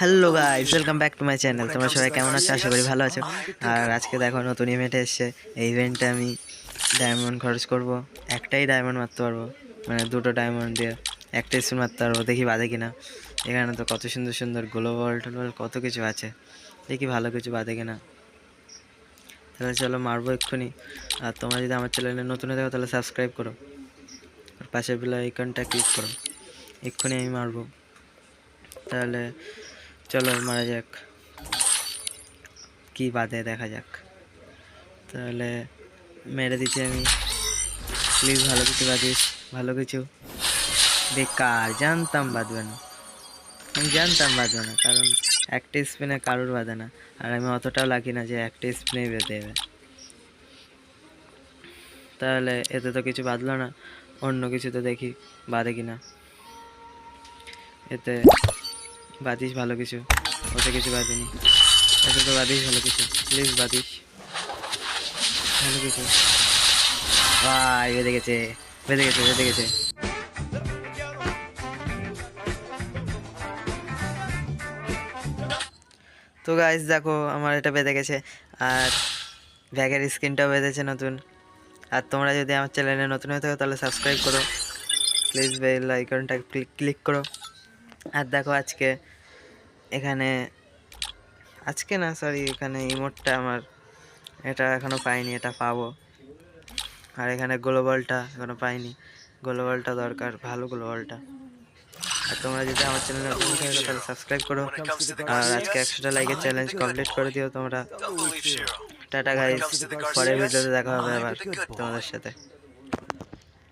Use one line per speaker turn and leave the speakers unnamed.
Hello guys, welcome back to my channel. তোমরা সবাই কেমন আছো? আশা করি ভালো আছো। আর আজকে দেখো নতুন ইভেন্ট এসছে। এই ইভেন্টে আমি ডায়মন্ড খরচ করব। একটাই ডায়মন্ড মারতে পারবো, মানে দুটো ডায়মন্ড দিয়ে একটা স্পিন মারতে পারবো। দেখি বাদে কিনা। এখানে তো কত সুন্দর সুন্দর গ্লোবাল টোবাল কত কিছু আছে, দেখি ভালো কিছু বাদে কিনা। তাহলে চলো মারবো এক্ষুনি। আর তোমরা যদি আমার চ্যানেলে নতুন হয়ে থাকো তাহলে সাবস্ক্রাইব করো, আর পাশের বেল আইকনটা ক্লিক করো। এক্ষুনি আমি মারবো। তাহলে চলো মারা যাক, কি বাদে দেখা যাক। তাহলে মেরে দিচ্ছি আমি। প্লিজ ভালো কিছু বাদিস, ভালো কিছু। বেকার, জানতাম বাঁধবে না, আমি জানতাম বাঁধবে না, কারণ একটা স্পিনে কারোর বাঁধে না। আর আমি অতটাও লাকি না যে একটা স্পিনেই বেঁধে দেবে। তাহলে এতে তো কিছু বাঁধলো না, অন্য কিছু তো দেখি বাঁধে কিনা। এতে বাঁধিস ভালো কিছু, ওতে কিছু বাঁধেনি। এতে তো বাঁধিস ভালো কিছু, প্লিজ বাঁধিস ভালো কিছু। ভাই বেঁধে গেছে, বেঁধে গেছে, বেঁধে গেছে। তো গাইস দেখো আমার এটা বেঁধে গেছে, আর ব্যাগের স্ক্রিনটাও বেঁধেছে নতুন। আর তোমরা যদি আমার চ্যানেলে নতুন হয়ে থাকো তাহলে সাবস্ক্রাইব করো, প্লিজ বেল আইকনটা ক্লিক করো। আর দেখো আজকে এখানে, আজকে না সরি, এখানে ইমোটটা আমার এটা এখনও পাইনি, এটা পাবো। আর এখানে গ্লোবালটা এখনও পাইনি, গ্লোবালটা দরকার, ভালো গ্লোবালটা। আর তোমরা যদি আমার চ্যানেলে নতুন হয়ে থাকো তাহলে সাবস্ক্রাইব করো। আর আজকে 100টা লাইকের চ্যালেঞ্জ কমপ্লিট করে দিও তোমরা। টাটা গাইস, পরের ভিডিওতে দেখা হবে আবার তোমাদের সাথে।